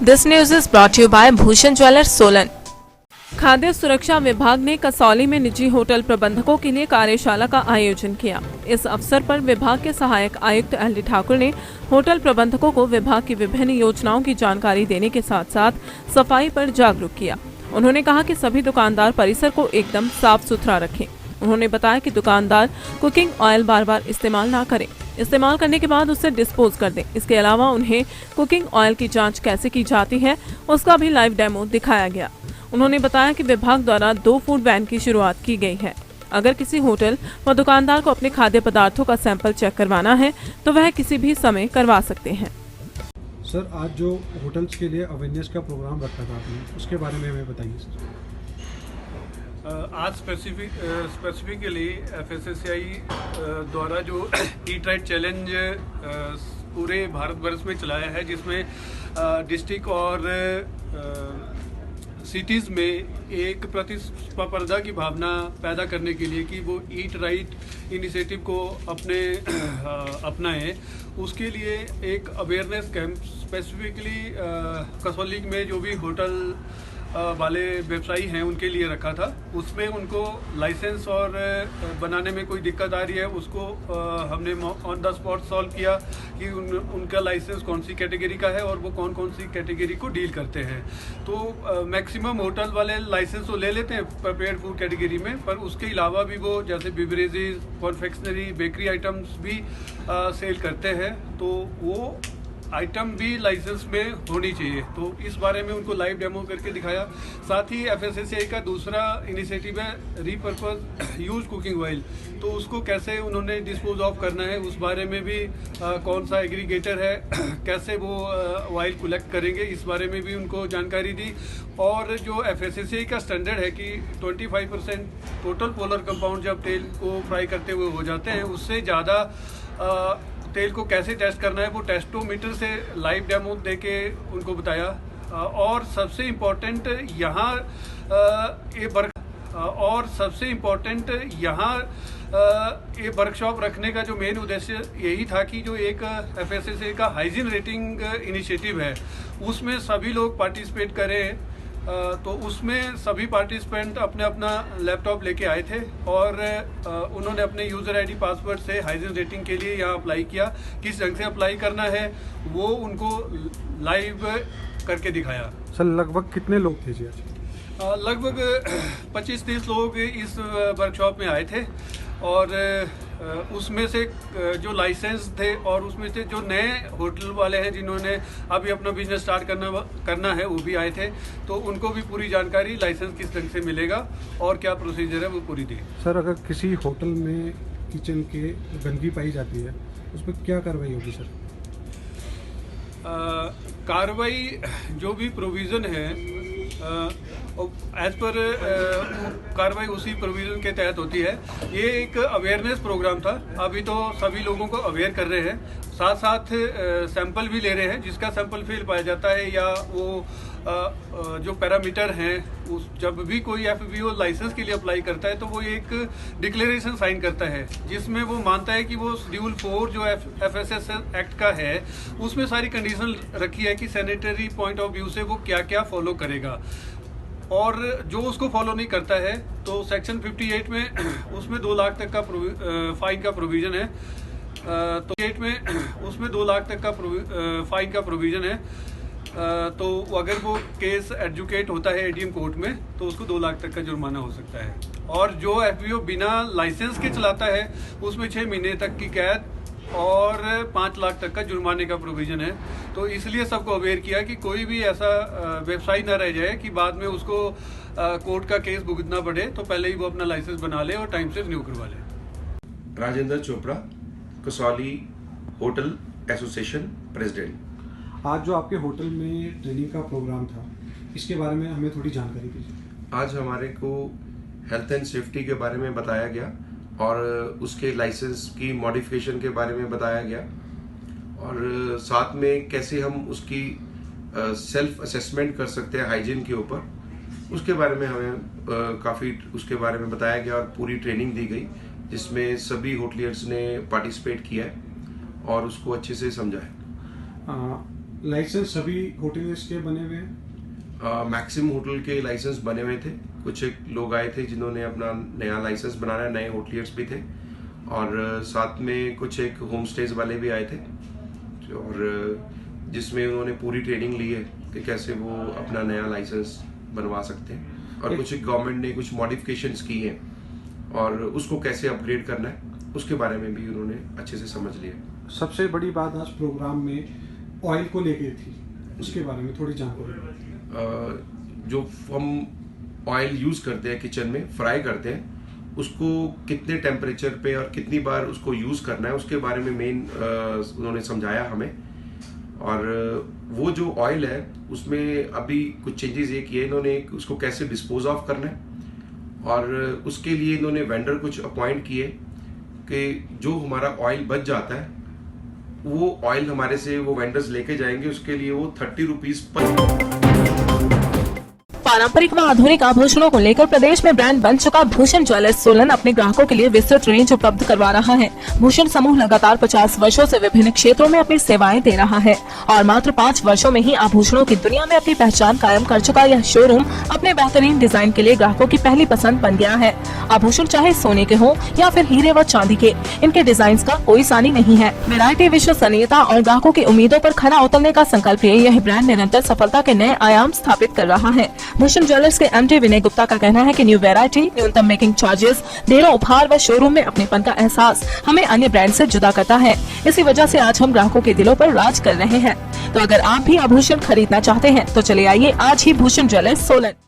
This news is brought to you by Bhushan Jewellers, Solan. खाद्य सुरक्षा विभाग ने कसौली में निजी होटल प्रबंधकों के लिए कार्यशाला का आयोजन किया। इस अवसर पर विभाग के सहायक आयुक्त एल.डी. ठाकुर ने होटल प्रबंधकों को विभाग की विभिन्न योजनाओं की जानकारी देने के साथ साथ सफाई पर जागरूक किया। उन्होंने कहा कि सभी दुकानदार परिसर को एकदम साफ सुथरा रखें। उन्होंने बताया कि दुकानदार कुकिंग ऑयल बार बार इस्तेमाल ना करें, इस्तेमाल करने के बाद उसे डिस्पोज कर दें। इसके अलावा उन्हें कुकिंग ऑयल की जांच कैसे की जाती है उसका भी लाइव डेमो दिखाया गया। उन्होंने बताया कि विभाग द्वारा 2 फूड वैन की शुरुआत की गई है। अगर किसी होटल व दुकानदार को अपने खाद्य पदार्थों का सैंपल चेक करवाना है तो वह किसी भी समय करवा सकते हैं। सर, आज जो होटल्स के लिए अवेयरनेस का प्रोग्राम रखा था आपने, उसके बारे में हमें बताइए सर। आज स्पेसिफिकली FSSAI द्वारा जो ईट राइट चैलेंज पूरे भारतवर्ष में चलाया है, जिसमें डिस्ट्रिक्ट और सिटीज़ में एक प्रतिस्पर्धा की भावना पैदा करने के लिए कि वो ईट राइट इनिशिएटिव को अपनाएं, उसके लिए एक अवेयरनेस कैंप स्पेसिफिकली कसौली में जो भी होटल वाले व्यवसायी हैं उनके लिए रखा था। उसमें उनको लाइसेंस और बनाने में कोई दिक्कत आ रही है, उसको हमने ऑन द स्पॉट सॉल्व किया कि उनका लाइसेंस कौन सी कैटेगरी का है और वो कौन कौन सी कैटेगरी को डील करते हैं। तो मैक्सिमम होटल वाले लाइसेंस तो ले लेते हैं प्रिपेयर्ड फूड कैटेगरी में, पर उसके अलावा भी वो जैसे बिवरेजेस, कॉन्फेक्शनरी, बेकरी आइटम्स भी सेल करते हैं, तो वो आइटम भी लाइसेंस में होनी चाहिए। तो इस बारे में उनको लाइव डेमो करके दिखाया। साथ ही FSSAI का दूसरा इनिशिएटिव है रीपर्पज यूज कुकिंग ऑयल, तो उसको कैसे उन्होंने डिस्पोज ऑफ करना है उस बारे में भी कौन सा एग्रीगेटर है कैसे वो ऑयल कलेक्ट करेंगे, इस बारे में भी उनको जानकारी दी। और जो FSSAI का स्टैंडर्ड है कि 25% टोटल पोलर कंपाउंड जब तेल को फ्राई करते हुए हो जाते हैं, उससे ज़्यादा तेल को कैसे टेस्ट करना है वो टेस्टोमीटर से लाइव डेमो देके उनको बताया। और सबसे इम्पोर्टेंट यहाँ ये वर्कशॉप रखने का जो मेन उद्देश्य यही था कि जो एक FSSAI का हाइजीन रेटिंग इनिशिएटिव है उसमें सभी लोग पार्टिसिपेट करें। तो उसमें सभी पार्टिसिपेंट अपने अपना लैपटॉप लेके आए थे और उन्होंने अपने यूज़र आईडी पासवर्ड से हाइजीन रेटिंग के लिए यहाँ अप्लाई किया। किस ढंग से अप्लाई करना है वो उनको लाइव करके दिखाया। सर, लगभग कितने लोग थे जी आज? लगभग 25-30 लोग इस वर्कशॉप में आए थे और उसमें से जो लाइसेंस थे और उसमें से जो नए होटल वाले हैं जिन्होंने अभी अपना बिजनेस स्टार्ट करना है वो भी आए थे, तो उनको भी पूरी जानकारी लाइसेंस किस ढंग से मिलेगा और क्या प्रोसीजर है वो पूरी दी। सर, अगर किसी होटल में किचन के गंदगी पाई जाती है उसमें क्या कार्रवाई होगी सर? कार्रवाई जो भी प्रोविज़न है एज पर कार्रवाई उसी प्रोविज़न के तहत होती है। ये एक अवेयरनेस प्रोग्राम था, अभी तो सभी लोगों को अवेयर कर रहे हैं, साथ साथ सैंपल भी ले रहे हैं। जिसका सैंपल फेल पाया जाता है या वो जो पैरामीटर हैं उस जब भी कोई FBO लाइसेंस के लिए अप्लाई करता है तो वो एक डिक्लेरेशन साइन करता है जिसमें वो मानता है कि वो शेड्यूल 4 जो FSS एक्ट का है उसमें सारी कंडीशन रखी है कि सैनिटरी पॉइंट ऑफ व्यू से वो क्या क्या फॉलो करेगा। और जो उसको फॉलो नहीं करता है तो सेक्शन 58 में उसमें 2 लाख तक का फाइन का प्रोविज़न है। तो 8 में उसमें 2 लाख तक का फाइन का प्रोविज़न है। तो अगर वो केस एडजुकेट होता है ADM कोर्ट में तो उसको 2 लाख तक का जुर्माना हो सकता है। और जो FBO बिना लाइसेंस के चलाता है उसमें 6 महीने तक की कैद और 5 लाख तक का जुर्माने का प्रोविज़न है। तो इसलिए सबको अवेयर किया कि कोई भी ऐसा व्यवसाय ना रह जाए कि बाद में उसको कोर्ट का केस भुगतना पड़े, तो पहले ही वो अपना लाइसेंस बना ले और टाइम से रिन्यू करवा ले। Rajendra Chopra, Kasauli hotel association president. आज जो आपके होटल में ट्रेनिंग का प्रोग्राम था इसके बारे में हमें थोड़ी जानकारी दीजिए। आज हमारे को हेल्थ एंड सेफ्टी के बारे में बताया गया और उसके लाइसेंस की मॉडिफिकेशन के बारे में बताया गया और साथ में कैसे हम उसकी सेल्फ असेसमेंट कर सकते हैं हाइजीन के ऊपर, उसके बारे में हमें काफ़ी उसके बारे में बताया गया और पूरी ट्रेनिंग दी गई जिसमें सभी होटलियर्स ने पार्टिसिपेट किया है और उसको अच्छे से समझा है। लाइसेंस सभी होटल्स के बने हुए हैं? मैक्सिमम होटल के लाइसेंस बने हुए थे। कुछ एक लोग आए थे जिन्होंने अपना नया लाइसेंस बनाया, नए होटलियर्स भी थे, और साथ में कुछ एक होम स्टेज वाले भी आए थे, और जिसमें उन्होंने पूरी ट्रेनिंग ली है कि कैसे वो अपना नया लाइसेंस बनवा सकते हैं, और कुछ गवर्नमेंट ने कुछ मॉडिफिकेशंस की हैं और उसको कैसे अपग्रेड करना है उसके बारे में भी उन्होंने अच्छे से समझ लिया। सबसे बड़ी बात आज प्रोग्राम में ऑयल को लेके थी, उसके बारे में थोड़ी जानकारी। जो हम ऑयल यूज करते हैं किचन में, फ्राई करते हैं, उसको कितने टेम्परेचर पे और कितनी बार उसको यूज करना है उसके बारे में मेन उन्होंने समझाया हमें। और वो जो ऑयल है उसमें अभी कुछ चेंजेस ये किए इन्होंने, उसको कैसे डिस्पोज ऑफ करना है, और उसके लिए इन्होंने वेंडर कुछ अपॉइंट किए कि जो हमारा ऑयल बच जाता है वो ऑयल हमारे से वो वेंडर्स लेके जाएंगे, उसके लिए वो 30 रुपीज पर। पारंपरिक व आधुनिक आभूषणों को लेकर प्रदेश में ब्रांड बन चुका भूषण ज्वेलर्स सोलन अपने ग्राहकों के लिए विस्तृत रेंज उपलब्ध करवा रहा है। भूषण समूह लगातार 50 वर्षों से विभिन्न क्षेत्रों में अपनी सेवाएं दे रहा है और मात्र 5 वर्षों में ही आभूषणों की दुनिया में अपनी पहचान कायम कर चुका यह शोरूम अपने बेहतरीन डिजाइन के लिए ग्राहकों की पहली पसंद बन गया है। आभूषण चाहे सोने के हो या फिर हीरे व चांदी के, इनके डिजाइन का कोई सानी नहीं है। वैरायटी, विश्वसनीयता और ग्राहकों की उम्मीदों पर खरा उतरने का संकल्प लिए यह ब्रांड निरंतर सफलता के नए आयाम स्थापित कर रहा है। भूषण ज्वेलर्स के एमडी विनय गुप्ता का कहना है कि न्यू वैरायटी, न्यूनतम मेकिंग चार्जेस, ढेरों उपहार व शोरूम में अपनेपन का एहसास हमें अन्य ब्रांड से जुदा करता है। इसी वजह से आज हम ग्राहकों के दिलों पर राज कर रहे हैं। तो अगर आप भी आभूषण खरीदना चाहते हैं तो चले आइए आज ही भूषण ज्वेलर्स सोलन।